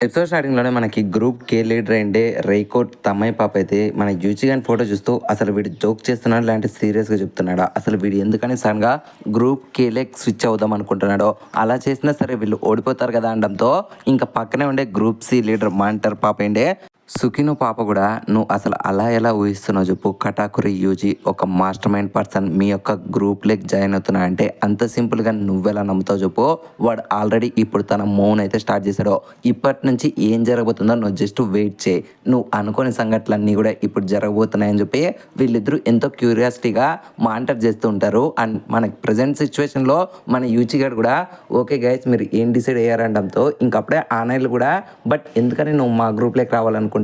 Episode స్టార్టింగ్‌లోనే మనకి group కే leader అయిండే Raikot Tammayya పాప అయితే మన యూజీ గాని ఫోటో చూస్తూ అసలు వీడు జోక్ చేస్తున్నాడా లేదంటే సీరియస్‌గా చెప్తున్నాడా? అసలు వీడు ఎందుకని సడన్‌గా గ్రూప్ కేలోకి స్విచ్ అవుదాం అనుకుంటున్నాడో? అలా చేసినా సరే వీళ్ళు ఓడిపోతారు కదా అనడంతో ఇంకా పక్కనే ఉండే గ్రూప్ సి లీడర్ మానిటర్ పాప ఏండే సుకిను పాప కూడా నువ్వు అసలు అలా ఎలా ఊహిస్తున్నావు చెప్పు? కటాకురి యూజీ ఒక మాస్టర్ మైండ్ పర్సన్ మీ యొక్క గ్రూప్లోకి జాయిన్ అవుతున్నా అంటే అంత సింపుల్గా నువ్వెలా నమ్ముతావు చెప్పు? వాడు ఆల్రెడీ ఇప్పుడు తన మౌన్ అయితే స్టార్ట్ చేశాడు. ఇప్పటి నుంచి ఏం జరగబోతుందో నువ్వు జస్ట్ వెయిట్ చేయి. నువ్వు అనుకోని సంఘటనలన్నీ కూడా ఇప్పుడు జరగబోతున్నాయని చెప్పి వీళ్ళిద్దరూ ఎంతో క్యూరియాసిటీగా మానిటర్ చేస్తూ ఉంటారు. అండ్ మనకి ప్రజెంట్ సిచ్యువేషన్లో మన యూజీ గారు కూడా ఓకే గైస్ మీరు ఏం డిసైడ్ అయ్యారనడంతో ఇంకప్పుడే ఆనైలు కూడా బట్ ఎందుకని నువ్వు మా గ్రూప్లోకి రావాలనుకుంటున్నావు?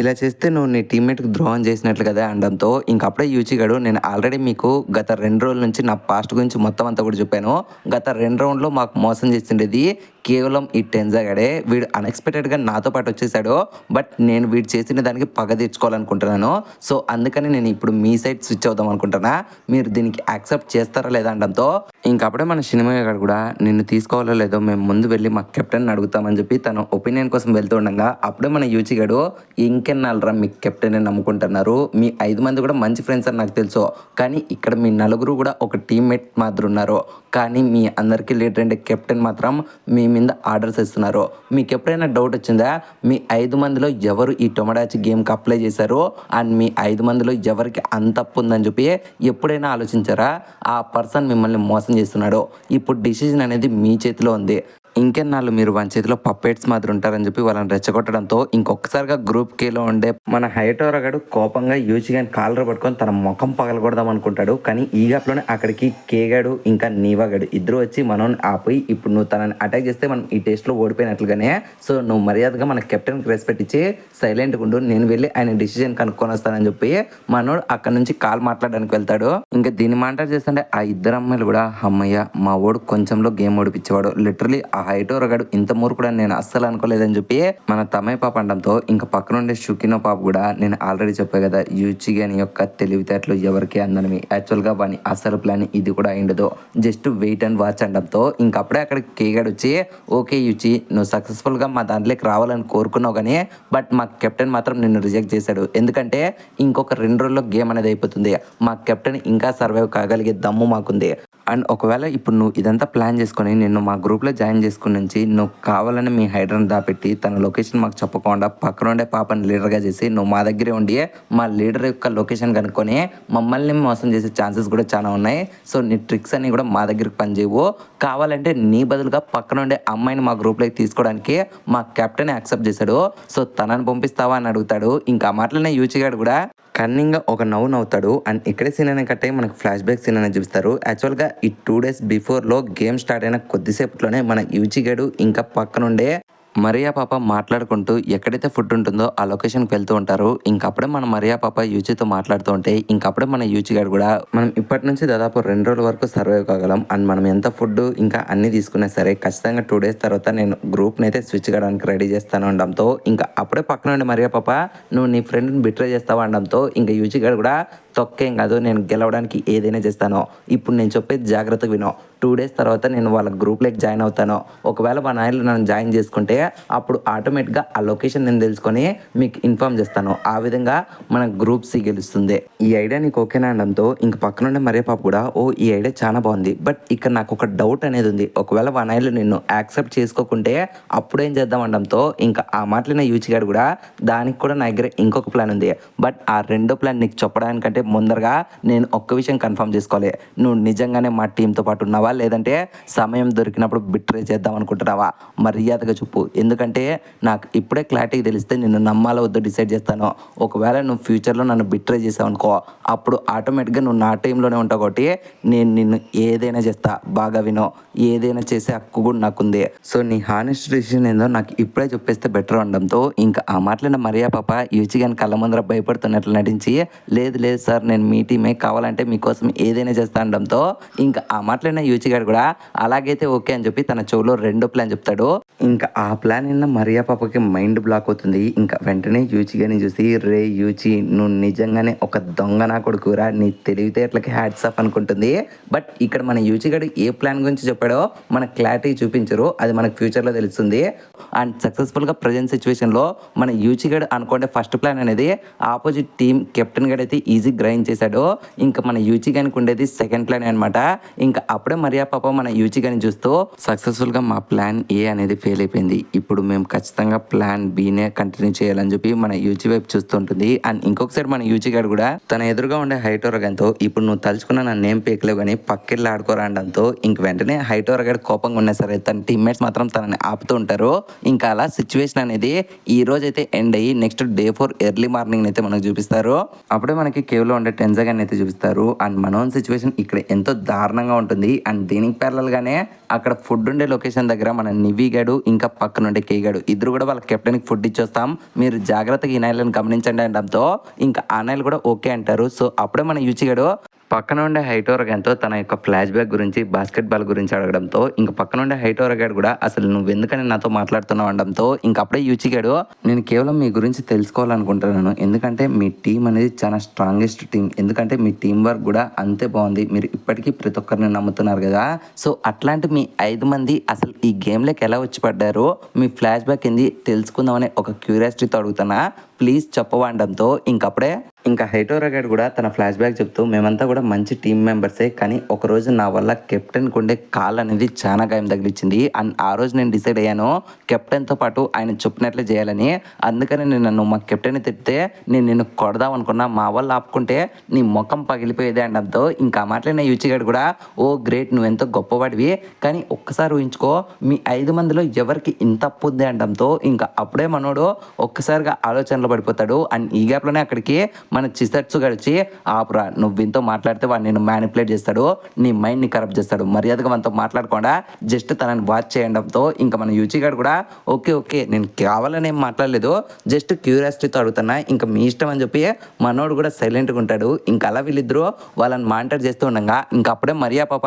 ఇలా చేస్తే నువ్వు నీ టీమ్మేట్కి ద్రోహం చేసినట్లు కదా అనడంతో ఇంకప్పుడే యూచిగాడు నేను ఆల్రెడీ మీకు గత 2 రోజుల నుంచి నా పాస్ట్ గురించి మొత్తం అంతా కూడా చెప్పాను. గత 2 రౌండ్లో మాకు మోసం చేసిండేది కేవలం ఈ టెన్జాగాడే. వీడు అన్ఎక్స్పెక్టెడ్గా నాతో పాటు వచ్చేసాడు. బట్ నేను వీడు చేసిన దానికి పగ తీర్చుకోవాలనుకుంటున్నాను. సో అందుకని నేను ఇప్పుడు మీ సైడ్ స్విచ్ అవుదాం అనుకుంటున్నా. మీరు దీనికి యాక్సెప్ట్ చేస్తారా లేదా అనడంతో ఇంకప్పుడే మన సినిమా గారు కూడా నిన్ను తీసుకోవాలో లేదో మేము ముందు వెళ్ళి మా కెప్టెన్ అడుగుతామని చెప్పి తన ఒపీనియన్ కోసం వెళ్తూ ఉండగా అప్పుడే మన యూచిగాడు ఇంకెన్నాళ్ళరా మీ కెప్టెన్ నమ్ముకుంటున్నారు? మీ 5 మంది కూడా మంచి ఫ్రెండ్స్ అని నాకు తెలుసు. కానీ ఇక్కడ మీ నలుగురు కూడా ఒక టీమ్మేట్ మాత్రం ఉన్నారు. కానీ మీ అందరికీ లీడర్ అంటే కెప్టెన్ మాత్రం మీ మీద ఆర్డర్స్ ఇస్తున్నారు. మీకు ఎప్పుడైనా డౌట్ వచ్చిందా? మీ 5 మందిలో ఎవరు ఈ టొమడాచి గేమ్కి అప్లై చేశారు అండ్ మీ 5 మందిలో ఎవరికి అంత తప్పు ఉందని చెప్పి ఎప్పుడైనా ఆలోచించారా? ఆ పర్సన్ మిమ్మల్ని మోసం చేస్తున్నాడు. ఇప్పుడు డిసిజన్ అనేది మీ చేతిలో ఉంది. ఇంకెన్నాళ్ళు మీరు వన్ చేతిలో పప్పెట్స్ మాత్రం ఉంటారని చెప్పి వాళ్ళని రెచ్చగొట్టడంతో ఇంకొకసారిగా గ్రూప్ కేలో ఉండే మన హైటోరగాడు కోపంగా యూచిగాని కాలర్ పట్టుకొని తన ముఖం పగలగొడదాం అనుకుంటాడు. కానీ ఈ గ్యాప్లోనే అక్కడికి కేగాడు ఇంకా నీవాగాడు ఇద్దరు వచ్చి మనం ఆపి ఇప్పుడు నువ్వు తనని అటాక్ చేస్తే మనం ఈ టెస్ట్లో ఓడిపోయినట్లుగానే. సో నువ్వు మర్యాదగా మన కెప్టెన్కి రెస్పెక్ట్ ఇచ్చి సైలెంట్గా ఉండు. నేను వెళ్ళి ఆయన డిసిజన్ కనుక్కొని వస్తానని చెప్పి మనోడు అక్కడ నుంచి కాల్ మాట్లాడడానికి వెళ్తాడు. ఇంకా దీన్ని మాట్లాడి చేస్తుంటే ఆ ఇద్దరు అమ్మాయిలు కూడా అమ్మయ్య మా ఓడు కొంచెంలో గేమ్ ఓడిపించేవాడు. లిటరలీ ఆ హైటోరగాడు ఇంత మూర్ఖుడు నేను అస్సలు అనుకోలేదని చెప్పి మన తమయ్య పాప అనడంతో ఇంకా పక్కనుండే షుకినో పాప కూడా నేను ఆల్రెడీ చెప్పా కదా యూచిగాని యొక్క తెలివితేటలు ఎవరికి అందనివి. యాక్చువల్గా వాని అసలు ప్లాన్ ఇది కూడా అయిండదు. జస్ట్ వెయిట్ అండ్ వాచ్ అనడంతో ఇంకప్పుడే అక్కడ కేగాడు వచ్చి ఓకే యూచి నువ్వు సక్సెస్ఫుల్గా మా దాంట్లోకి రావాలని కోరుకున్నావు కానీ బట్ మా కెప్టెన్ మాత్రం నిన్ను రిజెక్ట్ చేశాడు. ఎందుకంటే ఇంకొక 2 రోజుల్లో గేమ్ అనేది అయిపోతుంది. మా కెప్టెన్ ఇంకా సర్వైవ్ కాగలిగే దమ్ము మాకుంది. అండ్ ఒకవేళ ఇప్పుడు నువ్వు ఇదంతా ప్లాన్ చేసుకొని నిన్ను మా గ్రూప్లో జాయిన్ చేసుకుని నుంచి నువ్వు కావాలని మీ హైడ్రన్ దాపెట్టి తన లొకేషన్ మాకు చెప్పకుండా పక్కన ఉండే పాపని లీడర్గా చేసి నువ్వు మా దగ్గరే ఉండి మా లీడర్ యొక్క లొకేషన్ కనుక్కొని మమ్మల్ని మోసం చేసే ఛాన్సెస్ కూడా చాలా ఉన్నాయి. సో నీ ట్రిక్స్ అన్నీ కూడా మా దగ్గరికి పనిచేయవు. కావాలంటే నీ బదులుగా పక్కన ఉండే అమ్మాయిని మా గ్రూప్లోకి తీసుకోవడానికి మా కెప్టెన్ యాక్సెప్ట్ చేశాడు. సో తనని పంపిస్తావా అని అడుగుతాడు. ఇంకా మాటలనే యూచిగాడు కూడా కన్నింగ్గా ఒక నవ్వుతాడు. అండ్ ఇక్కడే సీన్ అనే కట్టే మనకు ఫ్లాష్ బ్యాక్ సీన్ అనేది చూపిస్తారు. యాక్చువల్గా ఈ 2 days బిఫోర్లో గేమ్ స్టార్ట్ అయిన కొద్దిసేపట్లోనే మన యూచిగాడు ఇంకా పక్కనుండే మరియా పాప మాట్లాడుకుంటూ ఎక్కడైతే ఫుడ్ ఉంటుందో ఆ లొకేషన్కి వెళ్తూ ఉంటారు. ఇంకప్పుడే మన మరియా పాప యూచితో మాట్లాడుతూ ఉంటే ఇంకప్పుడే మన యూచి గారు కూడా మనం ఇప్పటి నుంచి దాదాపు 2 రోజుల వరకు సర్వైవ్ కాగలం అండ్ మనం ఎంత ఫుడ్ ఇంకా అన్ని తీసుకున్నా సరే ఖచ్చితంగా 2 days తర్వాత నేను గ్రూప్ని అయితే స్విచ్ చేయడానికి రెడీ చేస్తాను అనడంతో ఇంకా అప్పుడే పక్కన ఉండే మరియా పాప నువ్వు నీ ఫ్రెండ్ని బిట్రే చేస్తావు అనడంతో ఇంకా యూచి గారు కూడా తొక్కేం కాదు నేను గెలవడానికి ఏదైనా చేస్తాను. ఇప్పుడు నేను చెప్పేది జాగ్రత్తగా వినో. 2 days తర్వాత నేను వాళ్ళ గ్రూప్లోకి జాయిన్ అవుతాను. ఒకవేళ మా నాయనలు నన్ను జాయిన్ చేసుకుంటే అప్పుడు ఆటోమేటిక్గా ఆ లొకేషన్ నేను తెలుసుకొని మీకు ఇన్ఫామ్ చేస్తాను. ఆ విధంగా మన గ్రూప్ సి గెలుస్తుంది. ఈ ఐడియా నీకు ఓకేనా అనడంతో ఇంక పక్కనుండే మరే పాప కూడా ఓ ఈ ఐడియా చాలా బాగుంది. బట్ ఇక్కడ నాకు ఒక డౌట్ అనేది ఉంది. ఒకవేళ మా నాయనలు నిన్ను యాక్సెప్ట్ చేసుకోకుంటే అప్పుడేం చేద్దాం అనడంతో ఇంకా ఆ మాటలైన యూచిగాడు కూడా దానికి కూడా నా దగ్గర ఇంకొక ప్లాన్ ఉంది. బట్ ఆ రెండో ప్లాన్ నీకు చెప్పడానికంటే ముందరగా నేను ఒక్క విషయం కన్ఫర్మ్ చేసుకోవాలి. నువ్వు నిజంగానే మా టీంతో పాటు ఉన్నావా లేదంటే సమయం దొరికినప్పుడు బిట్రే చేద్దాం అనుకుంటున్నావా? మర్యాదగా చెప్పు. ఎందుకంటే నాకు ఇప్పుడే క్లారిటీగా తెలిస్తే నిన్ను నమ్మాలో వద్దో డిసైడ్ చేస్తాను. ఒకవేళ నువ్వు ఫ్యూచర్లో నన్ను బిట్రే చేసావు అనుకో అప్పుడు ఆటోమేటిక్గా నువ్వు నా టీంలోనే ఉంటావు కాబట్టి నేను నిన్ను ఏదైనా చేస్తా. బాగా వినో. ఏదైనా చేసే హక్కు కూడా నాకుంది. సో నీ హానెస్ట్ డిసిషన్ ఏందో నాకు ఇప్పుడే చెప్పేస్తే బెటర్ అనడంతో ఇంకా ఆ మాటలైన మరియా పాప యూచిగాని కళ్ళ ముందర భయపడుతున్నట్లు నటించి లేదు లేదు సార్ నేను మీ టీమే కావాలంటే మీకోసం ఏదైనా చేస్తా అనడంతో ఇంకా ఆ మాటలైన యూచిగాడు కూడా అలాగైతే ఓకే అని చెప్పి తన చెవులో 2 ప్లాన్ చెప్తాడు. ఇంకా ఆ ప్లాన్ విన్న మరియా పాపకి మైండ్ బ్లాక్ అవుతుంది. ఇంకా వెంటనే యూచిగాని చూసి, రే యూచి నువ్వు నిజంగానే ఒక దొంగ నా కొడుకురా, నీ తెలివితేటలకి హ్యాట్స్ ఆఫ్ అనుకుంటుంది. బట్ ఇక్కడ మన యూచిగాడు ఏ ప్లాన్ గురించి చెప్పాడో మనకు క్లారిటీ చూపించరు, అది మనకు ఫ్యూచర్లో తెలుస్తుంది. అండ్ సక్సెస్ఫుల్గా ప్రజెంట్ సిచ్యువేషన్లో మన యూచిగాడు అనుకోండి ఫస్ట్ ప్లాన్ అనేది ఆపోజిట్ టీమ్ కెప్టెన్ గడ్ అయితే ఈజీ గ్రైండ్ చేశాడు. ఇంకా మన యూచిగానికి ఉండేది సెకండ్ ప్లాన్ అనమాట. ఇంకా అప్పుడే మరియా పాప మన యూచిగాని చూస్తూ సక్సెస్ఫుల్గా మా ప్లాన్ ఏ అనేది ఫెయిల్ అయిపోయింది, ఇప్పుడు మేము ఖచ్చితంగా ప్లాన్ బీనే కంటిన్యూ చేయాలని చెప్పి మన యూచి వైపు చూస్తుంటుంది. అండ్ ఇంకొకసారి మన యూచి గారు కూడా తన ఎదురుగా ఉండే హైటోరగన్తో ఇప్పుడు నువ్వు తలుచుకున్న నన్ను ఏం పీకలేవు కానీ పక్కెళ్ళి ఆడుకోరా అనడంతో ఇంక వెంటనే హైటోరగడ్ కోపంగా ఉన్నా సరే తన టీమ్మేట్స్ మాత్రం తనని ఆపుతూ ఉంటారు. ఇంకా అలా సిచ్యువేషన్ అనేది ఈ రోజు అయితే ఎండ్ అయ్యి నెక్స్ట్ డే 4 ఎర్లీ మార్నింగ్ అయితే మనకు చూపిస్తారు. అప్పుడే మనకి కేవ్లో ఉండే టెన్జాగాన్ని అయితే చూపిస్తారు. అండ్ మనోన్ సిచ్యువేషన్ ఇక్కడ ఎంతో దారుణంగా ఉంటుంది. అండ్ దీనికి ప్యారలల్ గానే అక్కడ ఫుడ్ ఉండే లొకేషన్ దగ్గర మన నివి గడు ఇంకా పక్కన ఉండే కేగాడు ఇద్దరు కూడా వాళ్ళ కెప్టెన్కి ఫుడ్ ఇచ్చేస్తాం, మీరు జాగ్రత్తగా ఈ నైలను గమనించండి అనడంతో ఇంకా ఆ నైలు కూడా ఓకే అంటారు. సో అప్పుడే మన యూచిగాడు పక్కన ఉండే హైటోరగాన్తో తన యొక్క ఫ్లాష్ బ్యాక్ గురించి బాస్కెట్బాల్ గురించి అడగడంతో ఇంకా పక్కన ఉండే హైటోరగాడు కూడా అసలు నువ్వు ఎందుకని నాతో మాట్లాడుతున్నావు అనడంతో ఇంకా అప్పుడే యూచిగాడు నేను కేవలం మీ గురించి తెలుసుకోవాలనుకుంటున్నాను, ఎందుకంటే మీ టీం అనేది చాలా స్ట్రాంగెస్ట్ టీం, ఎందుకంటే మీ టీం వర్క్ కూడా అంతే బాగుంది, మీరు ఇప్పటికీ ప్రతి ఒక్కరిని నమ్ముతున్నారు కదా, సో అట్లాంటి మీ 5 మంది అసలు ఈ గేమ్లోకి ఎలా వచ్చి పడ్డారో మీ ఫ్లాష్ బ్యాక్ ఏంది తెలుసుకుందామనే ఒక క్యూరియాసిటీతో అడుగుతున్నా, ప్లీజ్ చెప్పవడంతో ఇంకప్పుడే ఇంకా హైటోరగాడ్ కూడా తన ఫ్లాష్ బ్యాక్ చెప్తూ మేమంతా కూడా మంచి టీం మెంబర్సే, కానీ ఒకరోజు నా వల్ల కెప్టెన్కి ఉండే కాల్ అనేది చాలా గాయం తగిలిచ్చింది. అండ్ ఆ రోజు నేను డిసైడ్ అయ్యాను కెప్టెన్తో పాటు ఆయన చెప్పినట్లే చేయాలని, అందుకని నేను నన్ను మా కెప్టెన్ తిడితే నేను నిన్ను కొడదాం అనుకున్నా, మా వాళ్ళు ఆపుకుంటే నీ ముఖం పగిలిపోయేది అనడంతో ఇంకా మాట్లాడిన యూచిగాడు కూడా ఓ గ్రేట్ నువ్వు ఎంతో గొప్పవాడివి, కానీ ఒక్కసారి ఊహించుకో మీ 5 మందిలో ఎవరికి ఇంత అప్పు ఉంది అనడంతో ఇంకా అప్పుడే మనోడు ఒక్కసారిగా ఆలోచనలో పడిపోతాడు. అండ్ ఈ గ్యాప్లోనే అక్కడికి మన చిసట్సు గడిచి ఆపురా, నువ్వు వీంతో మాట్లాడితే వాడు నేను మ్యానిపులేట్ చేస్తాడు, నీ మైండ్ని కరప్ట్ చేస్తాడు, మర్యాదగా మనతో మాట్లాడకుండా జస్ట్ తనని వాచ్ చేయడంతో ఇంకా మన యూచిగాడు కూడా ఓకే ఓకే నేను కావాలని ఏం మాట్లాడలేదు, జస్ట్ క్యూరియాసిటీతో అడుగుతున్నా, ఇంకా మీ ఇష్టం అని చెప్పి మనోడు కూడా సైలెంట్గా ఉంటాడు. ఇంకా అలా వీళ్ళిద్దరూ వాళ్ళని మానిటర్ చేస్తూ ఉండగా ఇంకా అప్పుడే మరియా పాప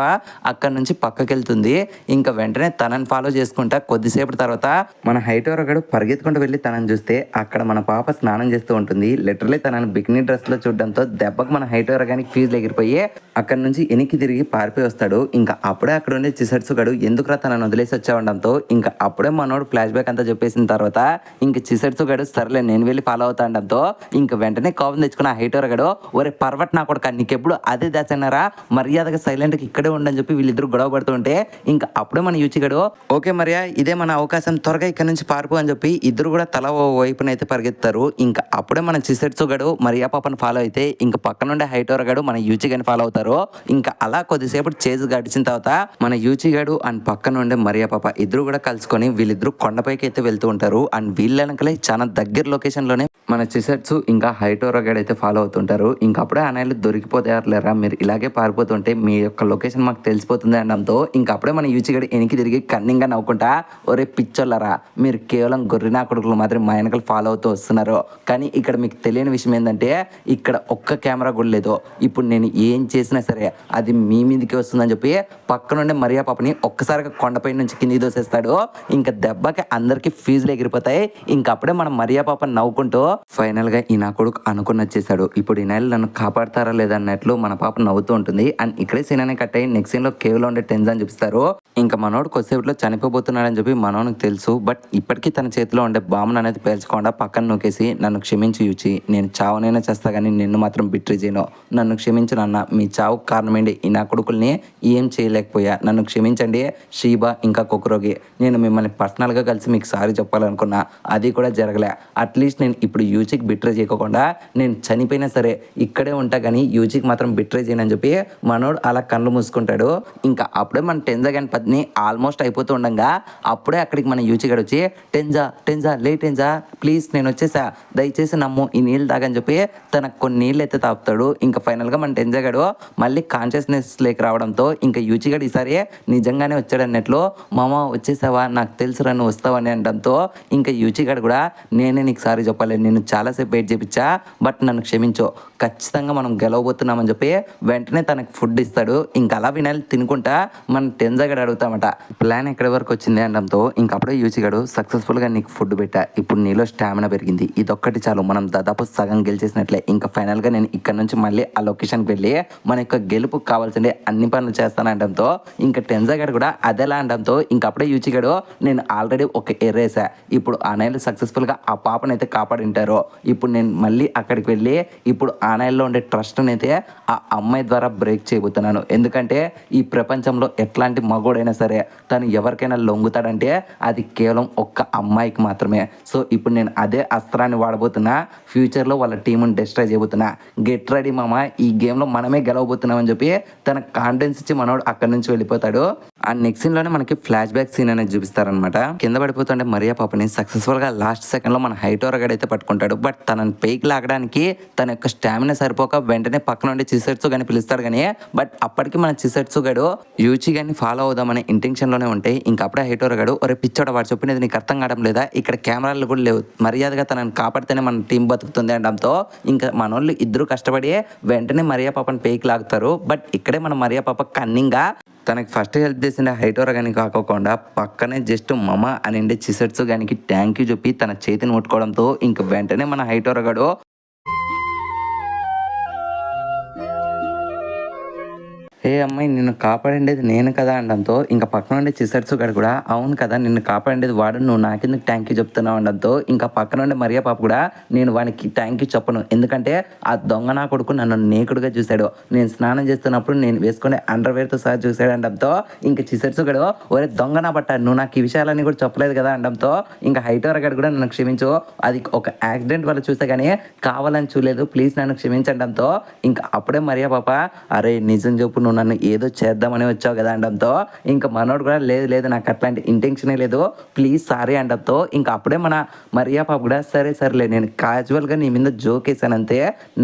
అక్కడి నుంచి పక్కకి వెళ్తుంది. ఇంకా వెంటనే తనని ఫాలో చేసుకుంటా కొద్దిసేపటి తర్వాత మన హైటోరగాడు పరిగెత్తుకుంటూ వెళ్ళి తనని చూస్తే అక్కడ మన పాప స్నానం చేస్తూ ఉంటుంది. లిటరలీ తనని బికినీ డ్రెస్లో చూడడంతో దెబ్బకు మన హైటోరగానికి ఫీజులు ఎగిరిపోయి అక్కడ నుంచి వెనక్కి తిరిగి పారిపోయి వస్తాడు. ఇంకా అప్పుడే అక్కడ ఉండే చిసట్సు గడు ఎందుకురా తనని వదిలేసి వచ్చావడంతో ఇంకా అప్పుడే మనోడు ఫ్లాష్ బ్యాక్ అంతా చెప్పేసిన తర్వాత ఇంకా చిసట్సు గడు సర్లే నేను వెళ్ళి ఫాలో అవుతా అనడంతో ఇంకా వెంటనే కోపం తెచ్చుకున్న హైటోరగాడు ఒరే పర్వట్ నా కొడుక నీకెప్పుడు అదే దాచన్నారా, మర్యాదగా సైలెంట్గా ఇక్కడే ఉండని చెప్పి వీళ్ళిద్దరు గొడవ పడుతుంటే ఇంకా అప్పుడే మన యూచిగాడు ఓకే మరియా ఇదే మన అవకాశం, త్వరగా ఇక్కడ నుంచి పారిపో అని చెప్పి ఇద్దరు కూడా తల ఓ వైపునైతే పరిగెత్తారు. ఇంకా అప్పుడే మన చిసట్సు గడు మరియా పాపను ఫాలో అయితే ఇంకా పక్కన ఉండే హైటోరగాడు మన యూచిగాని ఫాలో అవుతారు. ఇంకా అలా కొద్దిసేపు చేజ్ గడిచిన తర్వాత మన యూచిగాడు అండ్ పక్కన ఉండే మరియా పాప ఇద్దరు కూడా కలుసుకొని వీళ్ళిద్దరు కొండపైకి అయితే వెళ్తూ ఉంటారు. అండ్ వీళ్ళ వెనకలే చాలా దగ్గర లొకేషన్ లోనే మన చిసట్సు ఇంకా హైటోరగాడు అయితే ఫాలో అవుతుంటారు. ఇంకా అప్పుడే అన్నయ్యలు దొరికిపోతారు లేరా, మీరు ఇలాగే పారిపోతుంటే మీ యొక్క లొకేషన్ మాకు తెలిసిపోతుంది అనడంతో ఇంకా అప్పుడే మన యూచిగాడు వెనక్కి తిరిగి కన్నింగ్గా నవ్వుకుంటా ఒరే పిచ్చోళ్ళరా, మీరు కేవలం గొర్రెనా కొడుకులు మాత్రం మా వెనకలు ఫాలో అవుతూ వస్తున్నారు, కానీ ఇక్కడ మీకు తెలియని విషయం ఏంటంటే ఇక్కడ ఒక్క కెమెరా కూడా లేదు, ఇప్పుడు నేను ఏం చేసినా సరే అది మీ మీదకి వస్తుందని చెప్పి పక్కనుండే మరియా పాపని ఒక్కసారిగా కొండపై నుంచి కిందికి దోసేస్తాడు. ఇంకా దెబ్బకి అందరికి ఫీజులు ఎగిరిపోతాయి. ఇంకా అప్పుడే మనం మరియా పాప నవ్వుకుంటూ ఫైనల్ గా ఈ నా కొడుకు అనుకుని వచ్చేసాడు, ఇప్పుడు ఈ నెల నన్ను కాపాడతారా లేదన్నట్లు మన పాప నవ్వుతూ ఉంటుంది. అండ్ ఇక్కడే సీన్ అనే కట్ అయ్యి నెక్స్ట్ సీన్ లో కేవ్లో ఉండే టెన్జాన్ చూపిస్తారు. ఇంకా మనోడు కొద్దిసేపులో చనిపోబోతున్నాడని చెప్పి మనోనికి తెలుసు, బట్ ఇప్పటికీ తన చేతిలో ఉండే బాంబును అనేది పేల్చకుండా పక్కన నూకేసి నన్ను క్షమించి యూచి, నేను చావునైనా చేస్తా కానీ నిన్ను మాత్రం బిట్రీ చేయను, నన్ను క్షమించు నాన్న, మీ చావు కారణమేంటి ఈ నా కొడుకుల్ని ఏం చేయలేకపోయా, నన్ను క్షమించండి షీబా ఇంకా కొకురోగి, నేను మిమ్మల్ని పర్సనల్గా కలిసి మీకు సారీ చెప్పాలనుకున్నా అది కూడా జరగలే, అట్లీస్ట్ నేను ఇప్పుడు యూచికి బిట్రే చేయకుండా నేను చనిపోయినా సరే ఇక్కడే ఉంటా కానీ యూచికి మాత్రం బిట్రే చేయను అని చెప్పి మనోడు అలా కళ్ళు మూసుకుంటాడు. ఇంకా అప్పుడే మన టెన్జా గాని పత్ని ఆల్మోస్ట్ అయిపోతూ ఉండగా అప్పుడే అక్కడికి మన యూచిగాడు వచ్చి టెన్జా టెన్జా లే టెన్జా ప్లీజ్ నేను వచ్చేసా, దయచేసి నమ్ము ఈ నీళ్ళు తాగని చెప్పి తనకు కొన్ని నీళ్ళు అయితే తాపుతాడు. ఇంకా ఫైనల్గా మన టెన్జాగాడు మళ్ళీ కాన్షియస్నెస్ లేక రావడంతో ఇంకా యూచిగాడు ఈసారి నిజంగానే వచ్చాడు అన్నట్లు మామ వచ్చేసావా నాకు తెలుసురా నువ్వు వస్తావని అనడంతో ఇంకా యూచిగాడు కూడా నేనే నీకు సారీ చెప్పాలి, నేను చాలాసేపు వెయిట్ చేయించా బట్ నన్ను క్షమించు, ఖచ్చితంగా మనం గెలవబోతున్నామని చెప్పి వెంటనే తనకి ఫుడ్ ఇస్తాడు. ఇంకా అలా వినాలి తినుకుంటా మన టెన్జాగడ్ అడుగుతామట, ప్లాన్ ఎక్కడి వరకు వచ్చింది అనడంతో ఇంకా అప్పుడే యూచిగాడు సక్సెస్ఫుల్గా నీకు ఫుడ్ పెట్టా, ఇప్పుడు నీలో స్టామినా పెరిగింది, ఇదొక్కటి చాలు, మనం దాదాపు సగం గెలిచేసినట్లే. ఇంకా ఫైనల్గా నేను ఇక్కడ నుంచి మళ్ళీ ఆ లొకేషన్కి వెళ్ళి మన యొక్క గెలుపు కావాల్సిందే అన్ని పనులు చేస్తానడంతో ఇంకా టెన్జాగడ్ కూడా అదేలా అనడంతో ఇంకా అప్పుడే యూచిగాడు నేను ఆల్రెడీ ఒక ఎర్రేసా, ఇప్పుడు ఆనాయిలు సక్సెస్ఫుల్గా ఆ పాపనైతే కాపాడింటారో, ఇప్పుడు నేను మళ్ళీ అక్కడికి వెళ్ళి ఇప్పుడు ఆనాయిల్లో ఉండే ట్రస్ట్ని అయితే ఆ అమ్మాయి ద్వారా బ్రేక్ చేయబోతున్నాను. ఎందుకంటే ఈ ప్రపంచంలో ఎట్లాంటి మగోడైనా సరే తను ఎవరికైనా లొంగుతాడంటే అది కేవలం ఒక్క అమ్మాయికి మాత్రమే. సో ఇప్పుడు నేను అదే అస్త్రాన్ని వాడబోతున్నా, ఫ్యూచర్లో వాళ్ళ టీముని డిస్ట్రాయ్ చేయబోతున్నా. గెట్ రెడీ మామ, ఈ గేమ్లో మనమే గెలవబోతున్నాం అని చెప్పి తన కాన్ఫిడెన్స్ ఇచ్చి మనోడు అక్కడి నుంచి వెళ్ళిపోతాడు. ఆ నెక్స్ట్ సీన్లోనే మనకి ఫ్లాష్ బ్యాక్ సీన్ అనేది చూపిస్తారనమాట. కింద పడిపోతుంటే మరియా పాపని సక్సెస్ఫుల్గా లాస్ట్ సెకండ్లో మన హైటోర్ గడ్ అయితే పట్టుకుంటాడు. బట్ తనని పైకి లాగడానికి తన యొక్క స్టామినా సరిపోక వెంటనే పక్కన ఉండే చిసెట్సు కానీ పిలుస్తాడు కానీ, బట్ అప్పటికి మన చిసెట్సు గడు యూచి గాని ఫాలో అవుదామనే ఇంటెన్షన్లోనే ఉంటే ఇంకా అప్పుడే హైటోర్ గడు ఒరే పిచ్చోడ వాడు చెప్పినది నీకు అర్థం కావడం లేదా, ఇక్కడ కెమెరాలు కూడా లేవు, మర్యాదగా తనని కాపాడితేనే మన టీం బతుకుతుంది అనడంతో ఇంకా మనోళ్ళు ఇద్దరు కష్టపడి వెంటనే మరియా పాపని పైకి లాగుతారు. బట్ ఇక్కడే మన మరియా పాప కన్నింగా తనకి ఫస్ట్ హెల్ప్ చేసిన హైటోర్ గాని కాకోకుండా పక్కనే జస్ట్ మమ అని చిసెట్స్ గానికి థ్యాంక్ యూ చెప్పి తన చేతిని ముట్టుకోవడంతో ఇంక వెంటనే మన హైటోర్ గడు ఏ అమ్మాయి నిన్ను కాపాడిండేది నేను కదా అనడంతో ఇంకా పక్కన ఉండే చిసెట్స్ గడు కూడా అవును కదా నిన్ను కాపాడిండేది వాడు, నువ్వు నాకెందుకు థ్యాంక్ యూ చెప్తున్నావు అనడంతో ఇంకా పక్కన ఉండే మరియా పాప కూడా నేను వానికి థ్యాంక్ యూ చెప్పను, ఎందుకంటే ఆ దొంగ నా కొడుకు నన్ను నేకుడుగా చూశాడు, నేను స్నానం చేస్తున్నప్పుడు నేను వేసుకునే అండర్వేర్తో సహా చూశాడు అనడంతో ఇంకా చిసెట్స్ గడు ఒరే దొంగ నా పట్ట నువ్వు నాకు ఈ విషయాలన్నీ కూడా చెప్పలేదు కదా అనడంతో ఇంకా హైటోర్ గడు కూడా నన్ను క్షమించు, అది ఒక యాక్సిడెంట్ వల్ల చూసా కానీ కావాలని చూడలేదు, ప్లీజ్ నన్ను క్షమించడంతో ఇంకా అప్పుడే మరియా పాప అరే నిజం చెప్పు నువ్వు నన్ను ఏదో చేద్దామని వచ్చావు కదా అనడంతో ఇంకా మనోడు కూడా లేదు లేదు నాకు అట్లాంటి ఇంటెన్షనే లేదు ప్లీజ్ సారీ అనడంతో ఇంకా అప్పుడే మన మరియా పాప కూడా సరే సరేలే నేను క్యాజువల్గా నీ మీద జోక్ వేసానంతే,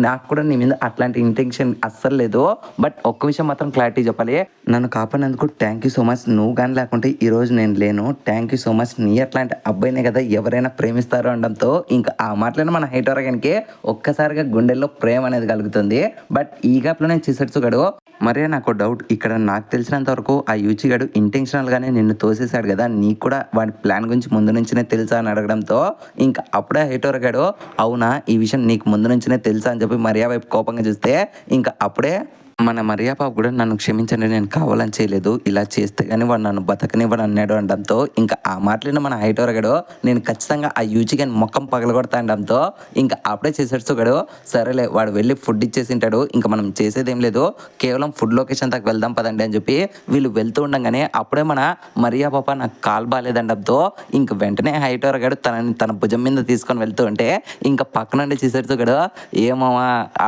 నాకు కూడా నీ మీద అట్లాంటి ఇంటెన్షన్ అస్సలు లేదు, బట్ ఒక్క విషయం మాత్రం క్లారిటీ చెప్పాలి, నన్ను కాపాడినందుకు థ్యాంక్ యూ సో మచ్, నువ్వు కానీ లేకుంటే ఈరోజు నేను లేను, థ్యాంక్ యూ సో మచ్, నీ అట్లాంటి అబ్బాయినే కదా ఎవరైనా ప్రేమిస్తారు అనడంతో ఇంకా ఆ మాటలను మన హైటోర్ గానికి ఒక్కసారిగా గుండెల్లో ప్రేమ అనేది కలుగుతుంది. బట్ ఈ గ్యాప్లో నేను చిసెట్సు గడు మరే నాకు డౌట్, ఇక్కడ నాకు తెలిసినంత వరకు ఆ యూచిగాడు ఇంటెన్షనల్గానే నిన్ను తోసేశాడు కదా, నీకు కూడా వాడి ప్లాన్ గురించి ముందు నుంచినే తెలుసా అని అడగడంతో ఇంకా అప్పుడే హైటోర్ గాడు అవునా ఈ విషయం నీకు ముందు నుంచినే తెలుసా అని చెప్పి మరియా వైపు కోపంగా చూస్తే ఇంకా అప్పుడే మన మరియా పాప కూడా నన్ను క్షమించండి నేను కావాలని చేయలేదు, ఇలా చేస్తే కానీ వాడు నన్ను బతకనివ్వడు అన్నాడు అనడంతో ఇంకా ఆ మాటలను మన హైటోర్ గడు నేను ఖచ్చితంగా ఆ యూచిగాని మొక్కం పగలగొడతా అనడంతో ఇంకా అప్పుడే చేసేట్సు గడు సరేలే వాడు వెళ్ళి ఫుడ్ ఇచ్చేసి ఉంటాడు ఇంకా మనం చేసేది ఏం లేదు, కేవలం ఫుడ్ లొకేషన్ దాకా వెళ్దాం పదండి అని చెప్పి వీళ్ళు వెళ్తూ ఉండగానే అప్పుడే మన మరియా పాప నాకు కాల్ బాగాలేదనడంతో ఇంక వెంటనే హైటోర్ గడు తన భుజం మీద తీసుకొని వెళ్తూ ఉంటే ఇంకా పక్కన ఉండి చేసేట్సు గడు ఏమో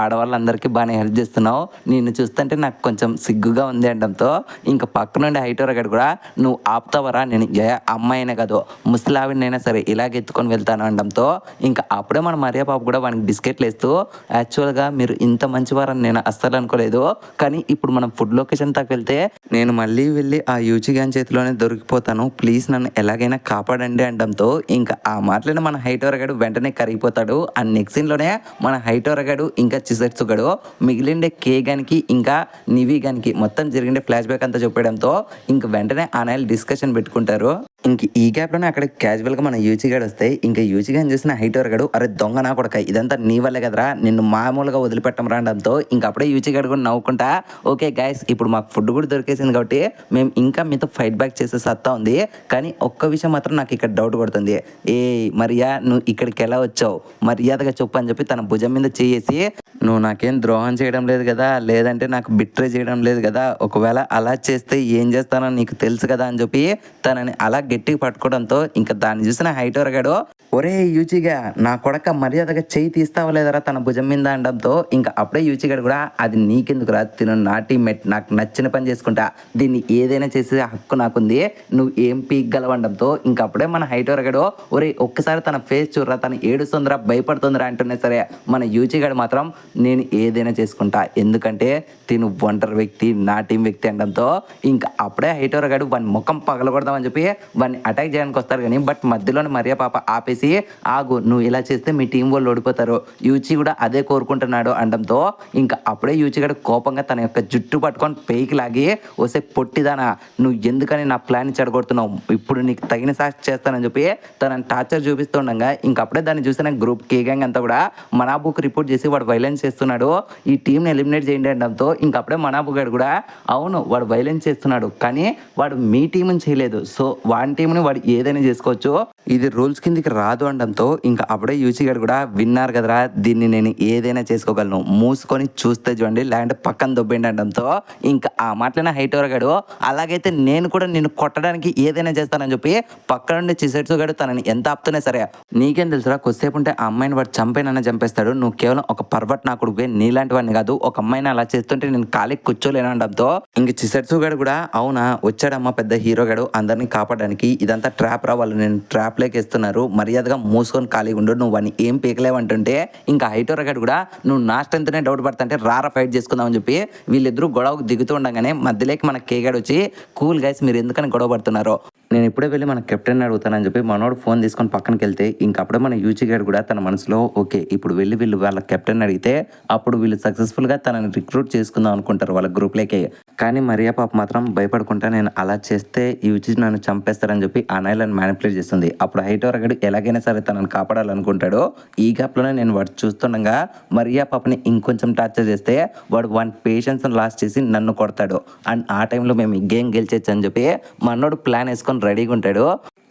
ఆడవాళ్ళందరికీ బాగానే హెల్ప్ చేస్తున్నావు, నిన్ను చూస్తుంటే నాకు కొంచెం సిగ్గుగా ఉంది అనడంతో ఇంకా పక్క నుండి హైటోర్ గడు కూడా నువ్వు ఆపుతావరా నేను అమ్మాయినే కాదు ముసలావినైనా సరే ఇలాగ ఎత్తుకొని వెళ్తాను అనడంతో ఇంకా అప్పుడే మన మరియా పాప కూడా వానికి బిస్కెట్లు వేస్తూ యాక్చువల్గా మీరు ఇంత మంచివారని నేను అస్సలు అనుకోలేదు, కానీ ఇప్పుడు మనం ఫుడ్ లొకేషన్ దాకా వెళ్తే నేను మళ్ళీ వెళ్ళి ఆ యూచిగాన్ చేతిలోనే దొరికిపోతాను, ప్లీజ్ నన్ను ఎలాగైనా కాపాడండి అనడంతో ఇంకా ఆ మాటలను మన హైటోర్ గడు వెంటనే కరిగిపోతాడు. ఆ నెక్స్ట్ సీన్లోనే మన హైటోర్ గడు ఇంకా చిసెట్సు గడు మిగిలిండే కే గానికి ఇంకా నివి గానికి మొత్తం జరిగిండే ఫ్లాష్ బ్యాక్ అంతా చెప్పడంతో ఇంక వెంటనే ఆ నైల్ డిస్కషన్ పెట్టుకుంటారు. ఇంక ఈ గ్యాప్లోనే అక్కడ క్యాజువల్గా మన యూచిగాడు వస్తే ఇంకా యూచిగాని చూసిన హైటోర్ గడు అరే దొంగ నా కొడక ఇదంతా నీ వల్లే కదరా నిన్ను మామూలుగా వదిలిపెట్టం రావడంతో ఇంకా అప్పుడే యూచిగాడు కూడా నవ్వుకుంటా ఓకే గైస్ ఇప్పుడు మాకు ఫుడ్ కూడా దొరికేసింది కాబట్టి మేము ఇంకా మీతో ఫైట్ బ్యాక్ చేసే సత్తా ఉంది, కానీ ఒక్క విషయం మాత్రం నాకు ఇక్కడ డౌట్ కొడుతుంది, ఏ మరియా నువ్వు ఇక్కడికి ఎలా వచ్చావు మర్యాదగా చెప్పు అని చెప్పి తన భుజం మీద చేసి నువ్వు నాకేం ద్రోహం చేయడం లేదు కదా, లేదంటే నాకు బిట్రే చేయడం లేదు కదా, ఒకవేళ అలా చేస్తే ఏం చేస్తానో నీకు తెలుసు కదా అని చెప్పి తనని అలా గట్టిగా పట్టుకోవడంతో ఇంకా దాన్ని చూసిన హైటోర్ గడు ఒరే యూచిగా నా కొడక మర్యాదగా చేయి తీస్తావా లేదరా తన భుజం మీద అనడంతో ఇంకా అప్పుడే యూచిగాడు కూడా అది నీకెందుకురా తిను నా టీమ్మేట్ నాకు నచ్చిన పని చేసుకుంటా దీన్ని ఏదైనా చేసే హక్కు నాకుంది నువ్వు ఏం పీగ్గలవడంతో ఇంకా అప్పుడే మన హైటోర్ గడు ఒరే ఒక్కసారి తన ఫేస్ చూడరా తను ఏడుస్తుందిరా భయపడుతుందిరా అంటున్నా సరే మన యూచిగాడు మాత్రం నేను ఏదైనా చేసుకుంటా ఎందుకంటే తిను ఒంటరి వ్యక్తి నా టీం వ్యక్తి అనడంతో ఇంకా అప్పుడే హైటోర్ గడు వాని ముఖం పగలగొడదామని చెప్పి వాడిని అటాక్ చేయడానికి వస్తారు కానీ బట్ మధ్యలోనే మరియా పాప ఆపేసి చేసి ఆగు నువ్వు ఇలా చేస్తే మీ టీం వాళ్ళు ఓడిపోతారు, యూచి కూడా అదే కోరుకుంటున్నాడు అనడంతో ఇంకా అప్పుడే యూచి గడు కోపంగా తన యొక్క జుట్టు పట్టుకొని పేకి లాగి వస్తే పొట్టిదానా నువ్వు ఎందుకని నా ప్లాన్ చెడగొడుతున్నావు, ఇప్పుడు నీకు తగిన సాక్షి చేస్తానని చెప్పి తనని టార్చర్ చూపిస్తుండగా ఇంకప్పుడే దాన్ని చూసిన గ్రూప్ కే గ్యాంగ్ అంతా కూడా మనాబుక్ రిపోర్ట్ చేసి వాడు వైలెన్స్ చేస్తున్నాడు, ఈ టీంని ఎలిమినేట్ చేయండి అనడంతో ఇంకప్పుడే మనాబు గారు కూడా అవును వాడు వైలెన్స్ చేస్తున్నాడు కానీ వాడు మీ టీంని చేయలేదు, సో వాడి టీంని వాడు ఏదైనా చేసుకోవచ్చు, ఇది రూల్స్ కిందికి రాదు అనడంతో ఇంకా అప్పుడే యూచి గారు కూడా విన్నారు కదరా దీన్ని నేను ఏదైనా చేసుకోగలను మూసుకొని చూస్తే చూడండి లేదంటే పక్కన దొబ్బేయండి అనడంతో ఇంకా ఆ మాటలైన హైట్ గాడు అలాగైతే నేను కూడా నిన్ను కొట్టడానికి ఏదైనా చేస్తానని చెప్పి పక్క నుండి చిసెట్సు గాడు తనని ఎంత ఆపుతున్నా సరే నీకేం తెలుసురా కొద్దిసేపు ఉంటే ఆ అమ్మాయిని వాడు చంపేనన్నా చంపేస్తాడు, నువ్వు కేవలం ఒక పర్వట్ నా కొడుకు నీలాంటి వాడిని కాదు, ఒక అమ్మాయిని అలా చేస్తుంటే నేను ఖాళీకి కూర్చోలేను అనడంతో ఇంక చిసెట్సు గాడు కూడా అవునా వచ్చాడమ్మా పెద్ద హీరో గాడు అందరినీ కాపాడడానికి, ఇదంతా ట్రాప్ రా వాళ్ళు నేను ట్రాప్ లేక ఇస్తున్నారు, మర్యాదగా మూసుకొని ఖాళీగా ఉండు నువ్వు వాడిని ఏం పీకలేవంటుంటే ఇంకా హైటోర్ గాడు కూడా నువ్వు నా స్ట్రెంత్నే డౌట్ పడతాంటే రారా ఫైట్ చేసుకుందామని చెప్పి వీళ్ళిద్దరూ గొడవకు దిగుతూ ఉండగానే మధ్యలోకి మన కేగాడు వచ్చి కూల్ గైస్ మీరు ఎందుకని గొడవ పడుతున్నారో నేను ఇప్పుడే వెళ్ళి మన కెప్టెన్ అడుగుతానని చెప్పి మనోడు ఫోన్ తీసుకొని పక్కనకి వెళ్తే ఇంకప్పుడే మన యూచి గారు కూడా తన మనసులో ఓకే ఇప్పుడు వెళ్ళి వీళ్ళు వాళ్ళ కెప్టెన్ అడిగితే అప్పుడు వీళ్ళు సక్సెస్ఫుల్గా తనని రిక్రూట్ చేసుకుందాం అనుకుంటారు వాళ్ళ గ్రూప్లోకి, కానీ మరియా పాప మాత్రం భయపడుకుంటా నేను అలా చేస్తే యూచి నన్ను చంపేస్తారని చెప్పి ఆ నైలను మ్యానిపులేట్ చేస్తుంది, అప్పుడు హైటోర్ గడు ఎలాగైనా సరే తనని కాపాడాలనుకుంటాడు, ఈ గ్యాప్లోనే నేను వాడు చూస్తుండగా మరియా పాపని ఇంకొంచెం టార్చర్ చేస్తే వాడు వాడి పేషెన్స్ లాస్ చేసి నన్ను కొడతాడు అండ్ ఆ టైంలో మేము ఈ గేమ్ గెలిచచ్చు అని చెప్పి మనోడు ప్లాన్ వేసుకొని రెడీగా ఉంటాడు,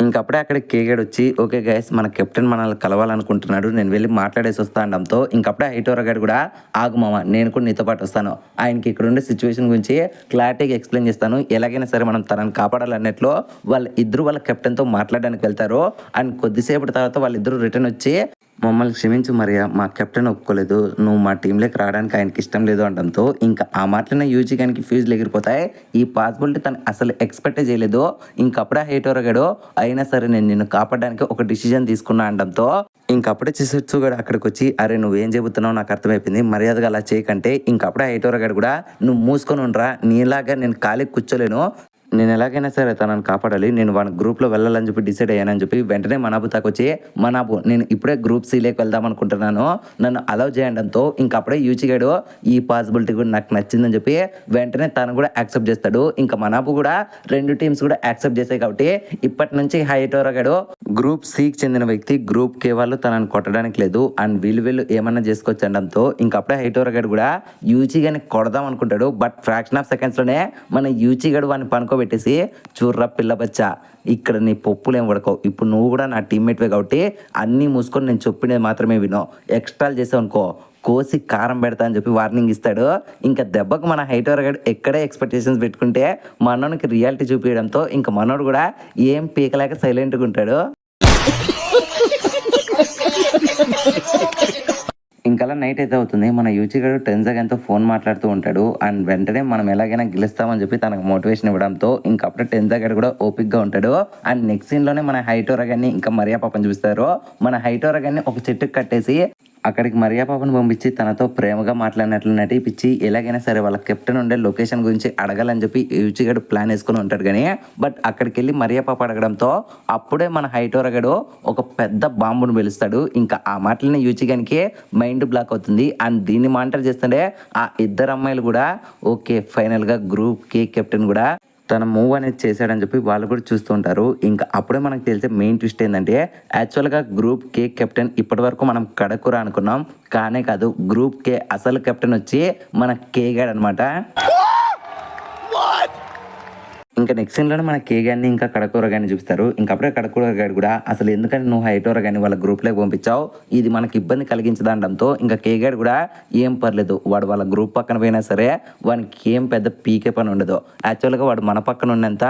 ఇంకప్పుడే అక్కడ కేగాడు వచ్చి ఓకే గైస్ మన కెప్టెన్ మనల్ని కలవాలనుకుంటున్నాడు నేను వెళ్ళి మాట్లాడేసి వస్తా అనడంతో ఇంకప్పుడే హైటోర్ గారు కూడా ఆగు మామ నేను కూడా నీతో పాటు వస్తాను, ఆయనకి ఇక్కడ ఉండే సిచ్యువేషన్ గురించి క్లారిటీగా ఎక్స్ప్లెయిన్ చేస్తాను, ఎలాగైనా సరే మనం తనని కాపాడాలన్నట్లు వాళ్ళ కెప్టెన్తో మాట్లాడడానికి వెళ్తారు అండ్ కొద్దిసేపటి తర్వాత వాళ్ళిద్దరూ రిటర్న్ వచ్చి మమ్మల్ని క్షమించు మరియా మా కెప్టెన్ ఒప్పుకోలేదు నువ్వు మా టీంలోకి రావడానికి ఆయనకి ఇష్టం లేదు అనడంతో ఇంకా ఆ మాటలనే యూజీ గానికి ఫ్యూజ్లు ఎగిరిపోతాయి, ఈ పాసిబిలిటీ తను అసలు ఎక్స్పెక్టే చేయలేదు, ఇంకప్పుడే హైటోర్ గాడు అయినా సరే నేను నిన్ను కాపాడడానికి ఒక డిసిజన్ తీసుకున్నా అనడంతో ఇంకప్పుడే చిసెట్సు గాడు అక్కడికి వచ్చి అరే నువ్వేం చెబుతున్నావు నాకు అర్థమైపోయింది మర్యాదగా అలా చేయకంటే ఇంకప్పుడే హైటోర్ గాడు కూడా నువ్వు మూసుకొని ఉండరా నీలాగా నేను ఖాళీకి కూర్చోలేను నేను ఎలాగైనా సరే తనని కాపాడాలి నేను వాళ్ళ గ్రూప్లో వెళ్ళాలని చెప్పి డిసైడ్ అయ్యానని చెప్పి వెంటనే మనాబు తాకొచ్చి మనాబు నేను ఇప్పుడే గ్రూప్ సీలోకి వెళ్దాం అనుకుంటున్నాను నన్ను అలౌ చేయడంతో ఇంకప్పుడే యూచిగాడు ఈ పాసిబిలిటీ కూడా నాకు నచ్చిందని చెప్పి వెంటనే తను కూడా యాక్సెప్ట్ చేస్తాడు, ఇంకా మనాబు కూడా రెండు టీమ్స్ కూడా యాక్సెప్ట్ చేశాయి కాబట్టి ఇప్పటి నుంచి హైటోర్ గాడు గ్రూప్ సికి చెందిన వ్యక్తి గ్రూప్ కే వాళ్ళు తనని కొట్టడానికి లేదు అండ్ వీళ్ళు ఏమన్నా చేసుకోవచ్చు అనడంతో ఇంకప్పుడే హైటోర్ గాడు కూడా యూచిగాని కొడదాం అనుకుంటాడు, బట్ ఫ్రాక్షన్ ఆఫ్ సెకండ్స్లోనే మన యూచిగాడు వాడిని పనుకోబెట్టేసి చూర్రా పిల్ల బచ్చా ఇక్కడ నీ పప్పులేం ఉడకవు, ఇప్పుడు నువ్వు కూడా నా టీమ్మేట్వే కాబట్టి అన్నీ మూసుకొని నేను చెప్పినది మాత్రమే వినో, ఎక్స్ట్రాలు చేసావు అనుకో కోసి కారం పెడతా అని చెప్పి వార్నింగ్ ఇస్తాడు, ఇంకా దెబ్బకు మన హైటోర్ గాడు ఎక్కడే ఎక్స్పెక్టేషన్స్ పెట్టుకుంటే మనోనికి రియాలిటీ చూపించడంతో ఇంకా మనోడు కూడా ఏం పీకలేక సైలెంట్గా ఉంటాడు. ఇంకలా నైట్ అయితే అవుతుంది మన యూచిగాడు టెన్జాగన్తో ఫోన్ మాట్లాడుతూ ఉంటాడు అండ్ వెంటనే మనం ఎలాగైనా గెలుస్తామని చెప్పి తనకు మోటివేషన్ ఇవ్వడంతో ఇంకప్పుడే టెన్జాగడ్ కూడా ఓపిక్గా ఉంటాడు అండ్ నెక్స్ట్ సీన్లోనే మన హైటోర్ గారిని ఇంకా మరియా పాపని చూపిస్తారు, మన హైటోర్ గారిని ఒక చెట్టుకు కట్టేసి అక్కడికి మరియా పాపను పంపించి తనతో ప్రేమగా మాట్లాడినట్లు నటిపించి ఎలాగైనా సరే వాళ్ళ కెప్టెన్ ఉండే లొకేషన్ గురించి అడగాలని చెప్పి యూచిగాడు ప్లాన్ వేసుకుని ఉంటాడు కానీ బట్ అక్కడికి వెళ్ళి మరియా పాప అడగడంతో అప్పుడే మన హైటోర్ గాడు ఒక పెద్ద బాంబును పిలుస్తాడు, ఇంకా ఆ మాటలని యూచిగానికి మైండ్ బ్లాక్ అవుతుంది అండ్ దీన్ని మానిటర్ చేస్తుంటే ఆ ఇద్దరు అమ్మాయిలు కూడా ఓకే ఫైనల్గా గ్రూప్ కే కెప్టెన్ కూడా తన మూవ్ అనేది చేశాడని చెప్పి వాళ్ళు కూడా చూస్తూ ఉంటారు, ఇంకా అప్పుడే మనకు తెలిసే మెయిన్ ట్విస్ట్ ఏంటంటే యాక్చువల్గా గ్రూప్ కే కెప్టెన్ ఇప్పటి వరకు మనం కడకుర అనుకున్నాం కానే కాదు గ్రూప్ కే అసలు కెప్టెన్ వచ్చి మన కే గాడ్ అనమాట. ఇంకా నెక్స్ట్ సీన్లోనే మన కే గారిని ఇంకా కడకూర గారిని చూపిస్తారు, ఇంకప్పుడే కడకూర గారు కూడా అసలు ఎందుకని నువ్వు హైటోర్ గారిని వాళ్ళ గ్రూప్లోకి పంపించావు ఇది మనకి ఇబ్బంది కలిగించదండంతో ఇంకా కే గారు కూడా ఏం పర్లేదు వాడు వాళ్ళ గ్రూప్ పక్కన పోయినా సరే వానికి ఏం పెద్ద పీకే పని ఉండదు, యాక్చువల్గా వాడు మన పక్కన ఉన్నంత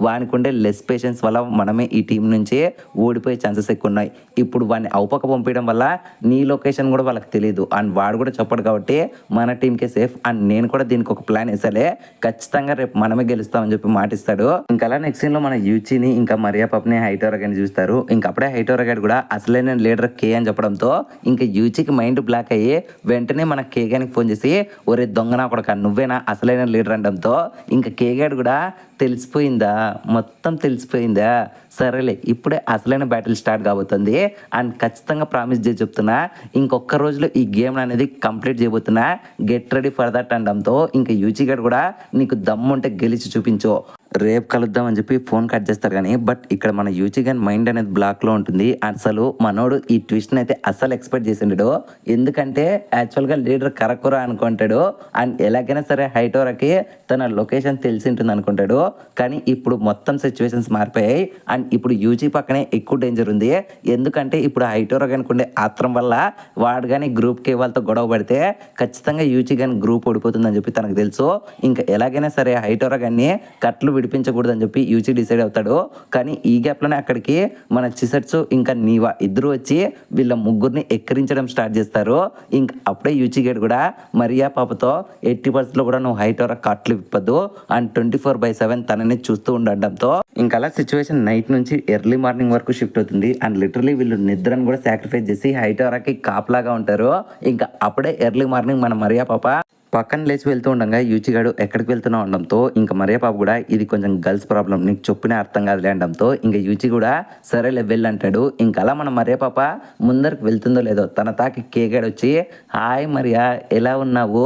వానికి ఉండే లెస్ పేషెన్స్ వల్ల మనమే ఈ టీం నుంచి ఓడిపోయే ఛాన్సెస్ ఎక్కువ ఉన్నాయి, ఇప్పుడు వాడిని అవుపక్క పంపించడం వల్ల నీ లొకేషన్ కూడా వాళ్ళకి తెలియదు అండ్ వాడు కూడా చెప్పడు కాబట్టి మన టీంకే సేఫ్ అండ్ నేను కూడా దీనికి ఒక ప్లాన్ వేసాలే ఖచ్చితంగా రేపు మనమే గెలుస్తామని చెప్పి మాటిస్తాడు. ఇంకా అలా నెక్స్ట్ సీన్ లో మన యూచిని ఇంకా మరియా పాపని హైటోర్ గారిని చూస్తారు, ఇంకప్పుడే హైటోర్ గారు కూడా అసలైన లీడర్ కే అని చెప్పడంతో ఇంకా యూచికి మైండ్ బ్లాక్ అయ్యి వెంటనే మన కే గారికి ఫోన్ చేసి ఒరే దొంగనా కొడక నువ్వేనా అసలైన లీడర్ అనడంతో ఇంకా కే గారు కూడా తెలిసిపోయిందా మొత్తం తెలిసిపోయిందా సరేలే ఇప్పుడే అసలైన బ్యాటిల్ స్టార్ట్ కాబోతుంది అండ్ ఖచ్చితంగా ప్రామిస్ చేసి చెప్తున్నా ఇంకొక రోజులో ఈ గేమ్ అనేది కంప్లీట్ చేయబోతున్నా. గెట్ రెడీ ఫర్ దట్ అనడంతో ఇంకా యూజీ గడ్ కూడా నీకు దమ్ముంటే గెలిచి చూపించు, రేపు కలుద్దాం అని చెప్పి ఫోన్ కట్ చేస్తారు. కానీ బట్ ఇక్కడ మన యూజీ గన్ మైండ్ అనేది బ్లాక్లో ఉంటుంది. అసలు మనోడు ఈ ట్విస్ట్ని అయితే అస్సలు ఎక్స్పెక్ట్ చేసిండు. ఎందుకంటే యాక్చువల్గా లీడర్ కరకుర అనుకుంటాడు అండ్ ఎలాగైనా సరే హైటోరాకి తన లొకేషన్ తెలిసి ఉంటుంది అనుకుంటాడు. కానీ ఇప్పుడు మొత్తం సిచ్యువేషన్స్ మారిపోయాయి అండ్ ఇప్పుడు యూజీ పక్కనే ఎక్కువ డేంజర్ ఉంది. ఎందుకంటే ఇప్పుడు హైటోరా కనుక ఉండే ఆత్రం వల్ల వాడు కానీ గ్రూప్ కే వాళ్ళతో గొడవ పడితే ఖచ్చితంగా యూజీ గన్ గ్రూప్ ఓడిపోతుందని చెప్పి తనకు తెలుసు. ఇంకా ఎలాగైనా సరే హైటోరా గాన్ని కట్లు విడిపించకూడదని చెప్పి యూజీ డిసైడ్ అవుతాడు. కానీ ఈ గ్యాప్లోనే అక్కడికి మన చిసెట్స్ ఇంకా నీవా ఇద్దరు వచ్చి వీళ్ళ ముగ్గురిని ఎక్కిరించడం స్టార్ట్ చేస్తారు. ఇంకా అప్పుడే యూజీ గడ్ కూడా మరియా పాపతో 80% కూడా నువ్వు హైటోరా కట్లు విప్పద్దు అండ్ 24/7 తనని చూస్తూ ఉండడంతో ఇంకా అలా సిచ్యువేషన్ నైట్ నుంచి ఎర్లీ మార్నింగ్ వరకు షిఫ్ట్ అవుతుంది. అండ్ లిటరలీ వీళ్ళు నిద్రను కూడా సాక్రిఫైస్ చేసి హైటోరాకి కాపలాగా ఉంటారు. ఇంకా అప్పుడే ఎర్లీ మార్నింగ్ మన మరియా పాప పక్కన లేచి వెళ్తూ ఉండగా యూచిగాడు ఎక్కడికి వెళ్తున్నా ఉండడంతో ఇంకా మరియా పాప కూడా ఇది కొంచెం గర్ల్స్ ప్రాబ్లం, నీకు చెప్పిన అర్థం కాదులే అనడంతో ఇంకా యూచి కూడా సరేలే వెళ్ళంటాడు. ఇంకా అలా మన మరియా పాప ముందరికి వెళ్తుందో లేదో తన తాకి కేగాడు వచ్చి హాయ్ మరియా ఎలా ఉన్నావు,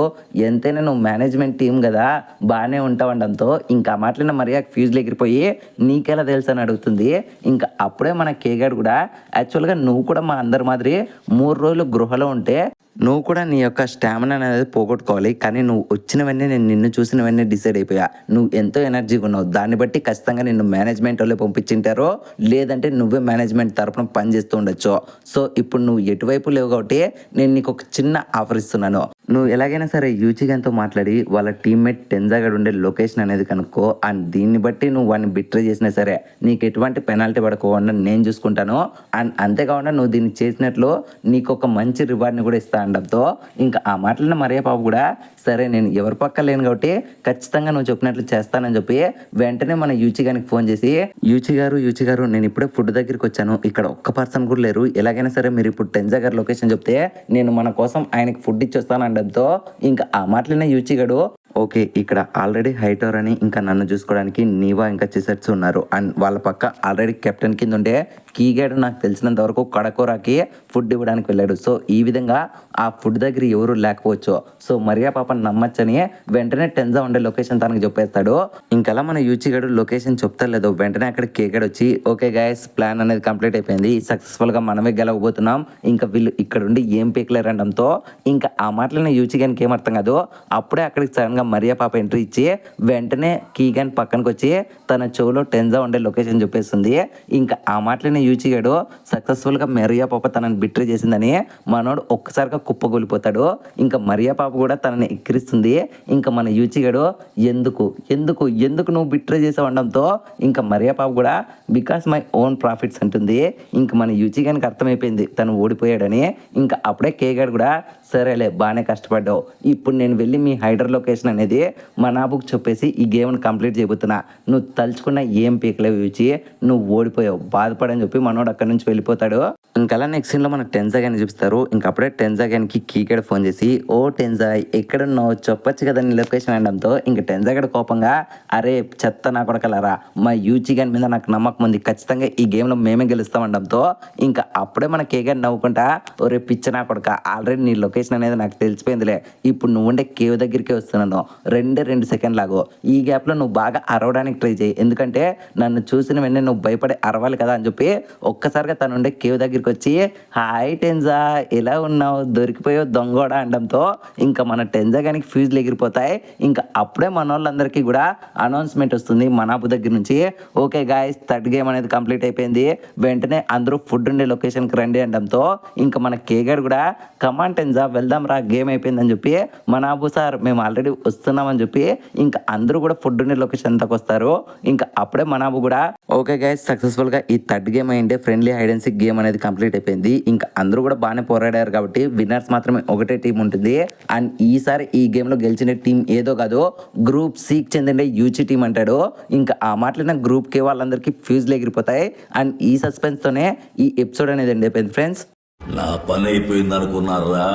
ఎంతైనా నువ్వు మేనేజ్మెంట్ టీం కదా బాగానే ఉంటావు అనడంతో ఇంకా మాట్లాడిన మరియాకి ఫ్యూజ్లు ఎగిరిపోయి నీకెలా తెలుసు అని అడుగుతుంది. ఇంకా అప్పుడే మన కేగాడు కూడా యాక్చువల్గా నువ్వు కూడా మా అందరి మాదిరి 3 రోజులు గృహలో ఉంటే నువ్వు కూడా నీ యొక్క స్టామినా అనేది పోగొట్టుకోవాలి. కానీ నువ్వు వచ్చినవన్నీ నేను నిన్ను చూసినవన్నీ డిసైడ్ అయిపోయా, నువ్వు ఎంతో ఎనర్జీగా ఉన్నావు, దాన్ని బట్టి ఖచ్చితంగా నిన్ను మేనేజ్మెంట్ వాళ్ళే పంపించింటారో లేదంటే నువ్వే మేనేజ్మెంట్ తరపున పని చేస్తూ ఉండొచ్చు. సో ఇప్పుడు నువ్వు ఎటువైపు లేవు కాబట్టి నేను నీకు ఒక చిన్న ఆఫర్ ఇస్తున్నాను. నువ్వు ఎలాగైనా సరే యూచిగన్తో మాట్లాడి వాళ్ళ టీమ్మేట్ టెన్జాగడ్ ఉండే లొకేషన్ అనేది కనుక్కో అండ్ దీన్ని బట్టి నువ్వు వాడిని బిట్రే చేసినా సరే నీకు ఎటువంటి పెనాల్టీ పడకుండా నేను చూసుకుంటాను. అండ్ అంతేకాకుండా నువ్వు దీన్ని చేసినట్లు నీకు ఒక మంచి రివార్డ్ని కూడా ఇస్తా అనడంతో ఇంకా ఆ మాటలను మరియా పాప కూడా సరే నేను ఎవరి పక్క లేను కాబట్టి ఖచ్చితంగా నువ్వు చెప్పినట్లు చేస్తానని చెప్పి వెంటనే మన యూచిగానికి ఫోన్ చేసి యూచి గారు నేను ఇప్పుడే ఫుడ్ దగ్గరికి వచ్చాను, ఇక్కడ ఒక్క పర్సన్ కూడా లేరు, ఎలాగైనా సరే మీరు ఇప్పుడు టెన్జాగర్ లొకేషన్ చెప్తే నేను మన కోసం ఆయనకి ఫుడ్ ఇచ్చొస్తాను అనడంతో ఇంకా ఆ మాటలనే యూచిగాడు ఓకే ఇక్కడ ఆల్రెడీ హైటోర్ అని ఇంకా నన్ను చూసుకోవడానికి నీవా ఇంకా చిసెట్స్ ఉన్నారు అండ్ వాళ్ళ పక్క ఆల్రెడీ కెప్టెన్ కింద ఉండే కీగాడు నాకు తెలిసినంత వరకు కడకోరాకి ఫుడ్ ఇవ్వడానికి వెళ్ళాడు. సో ఈ విధంగా ఆ ఫుడ్ దగ్గర ఎవరు లేకపోవచ్చు. సో మరియా పాప నమ్మచ్చని వెంటనే టెన్జా ఉండే లొకేషన్ తనకు చెప్పేస్తాడు. ఇంకలా మన యూచిగాడు లొకేషన్ చెప్తా లేదో వెంటనే అక్కడ కేగాడు వచ్చి ఓకే గైస్ ప్లాన్ అనేది కంప్లీట్ అయిపోయింది, సక్సెస్ఫుల్గా మనమే గెలవబోతున్నాం, ఇంకా వీళ్ళు ఇక్కడ ఉండి ఏం పీకలేరు అనడంతో ఇంకా ఆ మాటలను యూచిగానికి ఏమర్థం కాదు. అప్పుడే అక్కడికి సడన్గా మరియా పాప ఎంట్రీ ఇచ్చి వెంటనే కీగాన్ పక్కనకి వచ్చి తన చెవులో టెన్జా ఉండే లొకేషన్ చెప్పేస్తుంది. ఇంకా ఆ మాటలని యూచిగాడు సక్సెస్ఫుల్గా మరియా పాప తనని బిట్రీ చేసిందని మనోడు ఒక్కసారిగా కుప్పగొలిపోతాడు. ఇంకా మరియా పాప కూడా తనని ఎక్కిరిస్తుంది. ఇంకా మన యూచిగాడు ఎందుకు ఎందుకు ఎందుకు నువ్వు బిట్రీ చేసావు అనడంతో ఇంకా మరియా పాప కూడా బికాస్ మై ఓన్ ప్రాఫిట్స్ అంటుంది. ఇంకా మన యూచిగానికి అర్థమైపోయింది తను ఓడిపోయాడని. ఇంకా అప్పుడే కేగాడు కూడా సరేలే బాగానే కష్టపడ్డావు, ఇప్పుడు నేను వెళ్ళి మీ హైడర్ లొకేషన్ అనేది మనాబుకు చెప్పేసి ఈ గేమ్ని కంప్లీట్ చేయబోతున్నా, నువ్వు తలుచుకున్న ఏం పీకలేవు యూచి, నువ్వు ఓడిపోయావు బాధపడని చెప్పి మనోడు అక్కడి నుంచి వెళ్ళిపోతాడు. ఇంకలా నెక్స్ట్ సీన్లో మన టెన్జాగాని చూపిస్తారు. ఇంకా అప్పుడే టెన్జాగానికి కీగాడు ఫోన్ చేసి ఓ టెన్జా ఎక్కడున్నావు చెప్పొచ్చు కదా నీ లొకేషన్ అనడంతో ఇంకా టెన్జాగాడు కోపంగా అరే చెత్త నా కొడకలరా మా యూచిగాని మీద నాకు నమ్మకం ఉంది, ఖచ్చితంగా ఈ గేమ్లో మేమే గెలుస్తామనడంతో ఇంకా అప్పుడే మన కేగాని నవ్వుకుంటా ఒరే పిచ్చ నా కొడక ఆల్రెడీ నీ లొకేషన్ అనేది నాకు తెలిసిపోయిందిలే, ఇప్పుడు నువ్వు ఉండే కేవ్ దగ్గరికే వస్తున్నాను, 2 సెకండ్ లాగో, ఈ గ్యాప్లో నువ్వు బాగా అరవడానికి ట్రై చేయి, ఎందుకంటే నన్ను చూసిన వెంటనే నువ్వు భయపడి అరవాలి కదా అని చెప్పి ఒక్కసారిగా తను ఉండే కేవ్ దగ్గరికి వచ్చి హాయ్ టెన్జా ఎలా ఉన్నావు దొరికిపోయావు దొంగోడా అనడంతో ఇంకా మన టెన్జాగానికి ఫ్యూజ్లు ఎగిరిపోతాయి. ఇంకా అప్పుడే మన వాళ్ళందరికీ కూడా అనౌన్స్మెంట్ వస్తుంది మనాపు దగ్గర నుంచి ఓకే గాయస్ థర్డ్ గేమ్ అనేది కంప్లీట్ అయిపోయింది, వెంటనే అందరూ ఫుడ్ ఉండే లొకేషన్కి రండి అనడంతో ఇంకా మన కేగాడు కూడా కమాన్ టెన్జా వెళ్దాం రా గేమ్ అయిపోయిందని చెప్పి మనాబు సార్ మేము ఆల్రెడీ వస్తున్నామని చెప్పి ఇంకా అందరూ కూడా ఫుడ్ ఉండే లొకేషన్ అంతకు వస్తారు. ఇంకా అప్పుడే మనాబు కూడా ఓకే గైస్ సక్సెస్ఫుల్గా ఈ థర్డ్ గేమ్ అయింటే friendly hide and seek game అనేది కంప్లీట్ అయిపోయింది. ఇంకా అందరూ కూడా బాగానే పోరాడారు కాబట్టి విన్నర్స్ మాత్రమే ఒకటే టీం ఉంటుంది. అండ్ ఈసారి ఈ గేమ్లో గెలిచిన టీం ఏదో కాదు గ్రూప్ సీకి చెందిన యూచి టీం అంటాడు. ఇంకా ఆ మాటలైన గ్రూప్ కే వాళ్ళందరికీ ఫ్యూజ్లు ఎగిరిపోతాయి. అండ్ ఈ సస్పెన్స్తోనే ఈ ఎపిసోడ్ అనేది ఎండ్ అయిపోయింది ఫ్రెండ్స్. నా పని అయిపోయింది అనుకున్నారా?